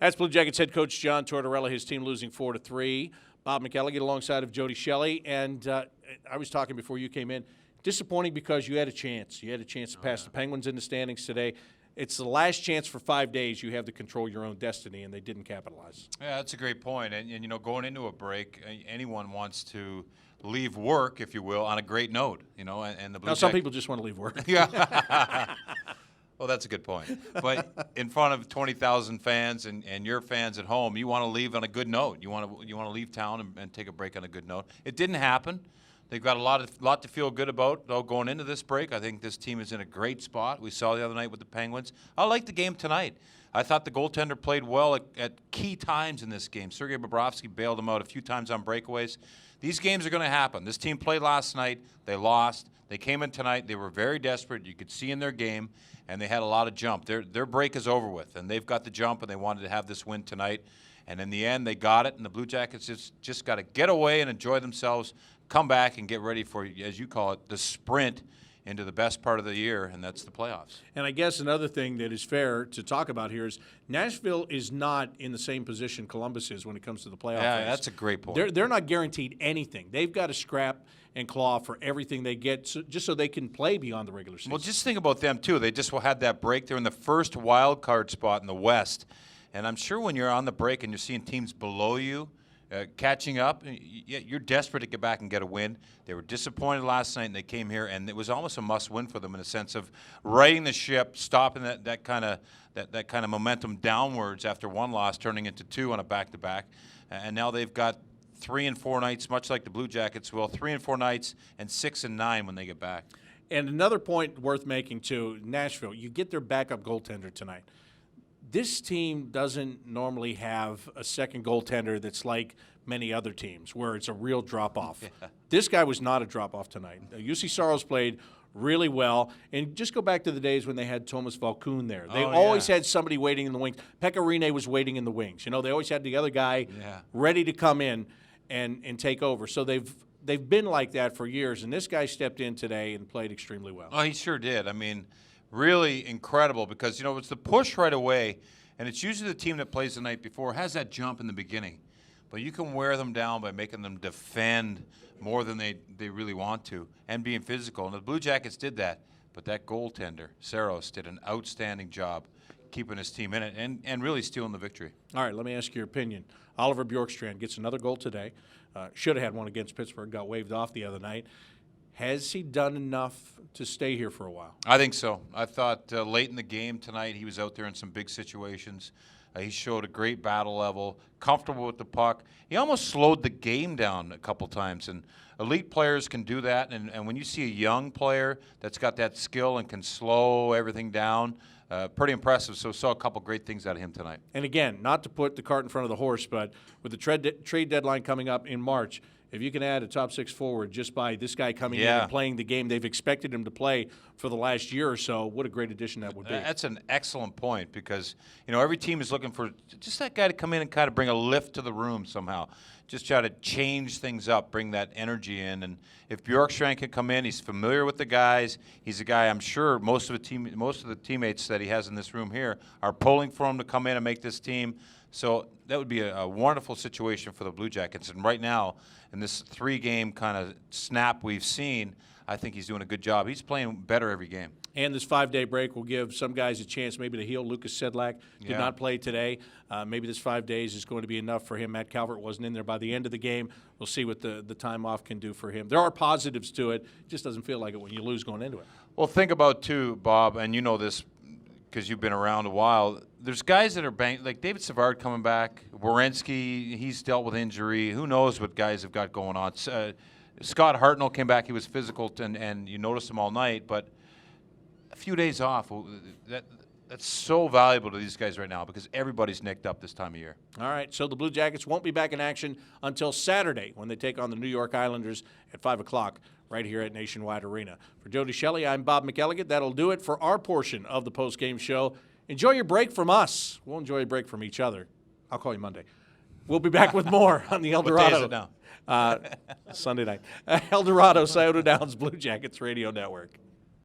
That's Blue Jackets head coach John Tortorella, his team losing 4-3. Bob McElligott alongside of Jody Shelley. And I was talking before you came in. Disappointing because you had a chance. You had a chance to pass the Penguins in the standings today. It's the last chance for 5 days you have to control your own destiny, and they didn't capitalize. Yeah, that's a great point. And you know, going into a break, anyone wants to leave work, if you will, on a great note. You know, and the Blue Some people just want to leave work. Yeah. Well, that's a good point. But in front of 20,000 fans and your fans at home, you want to leave on a good note. You want to leave town and take a break on a good note. It didn't happen. They've got a lot to feel good about, though, going into this break. I think this team is in a great spot. We saw the other night with the Penguins. I like the game tonight. I thought the goaltender played well at key times in this game. Sergei Bobrovsky bailed him out a few times on breakaways. These games are going to happen. This team played last night. They lost. They came in tonight. They were very desperate. You could see in their game, and they had a lot of jump. Their break is over with, and they've got the jump, and they wanted to have this win tonight. And in the end, they got it, and the Blue Jackets just got to get away and enjoy themselves, come back and get ready for, as you call it, the sprint into the best part of the year, and that's the playoffs. And I guess another thing that is fair to talk about here is Nashville is not in the same position Columbus is when it comes to the playoffs. Yeah, that's a great point. They're not guaranteed anything. They've got to scrap and claw for everything they get just so they can play beyond the regular season. Well, just think about them, too. They just had that break. They're in the first wild card spot in the West. And I'm sure when you're on the break and you're seeing teams below you catching up, you're desperate to get back and get a win. They were disappointed last night, and they came here, and it was almost a must-win for them in a sense of righting the ship, stopping that kind of momentum downwards after one loss, turning into two on a back-to-back. And now they've got 3 and 4 nights, much like the Blue Jackets will, 3 and 4 nights and 6 and 9 when they get back. And another point worth making, too, Nashville, you get their backup goaltender tonight. This team doesn't normally have a second goaltender that's like many other teams where it's a real drop-off. Yeah. This guy was not a drop-off tonight. UC Saros played really well. And just go back to the days when they had Thomas Valkoon there. They always had somebody waiting in the wings. Pekka Rinne was waiting in the wings. You know, they always had the other guy ready to come in and take over. So they've been like that for years. And this guy stepped in today and played extremely well. Oh, he sure did. I mean, really incredible because, you know, it's the push right away, and it's usually the team that plays the night before has that jump in the beginning. But you can wear them down by making them defend more than they really want to and being physical. And the Blue Jackets did that. But that goaltender, Saros, did an outstanding job keeping his team in it and really stealing the victory. All right, let me ask your opinion. Oliver Bjorkstrand gets another goal today. Should have had one against Pittsburgh, got waved off the other night. Has he done enough to stay here for a while? I think so. I thought late in the game tonight he was out there in some big situations. He showed a great battle level, comfortable with the puck. He almost slowed the game down a couple times, and elite players can do that. And when you see a young player that's got that skill and can slow everything down, pretty impressive. So saw a couple great things out of him tonight. And again, not to put the cart in front of the horse, but with the trade deadline coming up in March, if you can add a top 6 forward just by this guy coming in and playing the game they've expected him to play for the last year or so, what a great addition that would be. That's an excellent point because, you know, every team is looking for just that guy to come in and kind of bring a lift to the room somehow. Just try to change things up, bring that energy in. And if Bjorkstrand can come in, he's familiar with the guys. He's a guy I'm sure most of the teammates that he has in this room here are pulling for him to come in and make this team. So that would be a wonderful situation for the Blue Jackets. And right now, in this 3-game kind of snap we've seen, I think he's doing a good job. He's playing better every game. And this 5-day break will give some guys a chance maybe to heal. Lucas Sedlak did not play today. Maybe this 5 days is going to be enough for him. Matt Calvert wasn't in there by the end of the game. We'll see what the time off can do for him. There are positives to it. It just doesn't feel like it when you lose going into it. Well, think about, too, Bob, and you know this because you've been around a while. There's guys that are like David Savard coming back. Werenski, he's dealt with injury. Who knows what guys have got going on. Scott Hartnell came back. He was physical, and you noticed him all night. But a few days off, that's so valuable to these guys right now because everybody's nicked up this time of year. All right, so the Blue Jackets won't be back in action until Saturday when they take on the New York Islanders at 5 o'clock right here at Nationwide Arena. For Jody Shelley, I'm Bob McElligott. That'll do it for our portion of the postgame show. Enjoy your break from us. We'll enjoy a break from each other. I'll call you Monday. We'll be back with more on the El Dorado. What day is it now? Sunday night. El Dorado, Scioto Downs Blue Jackets Radio Network.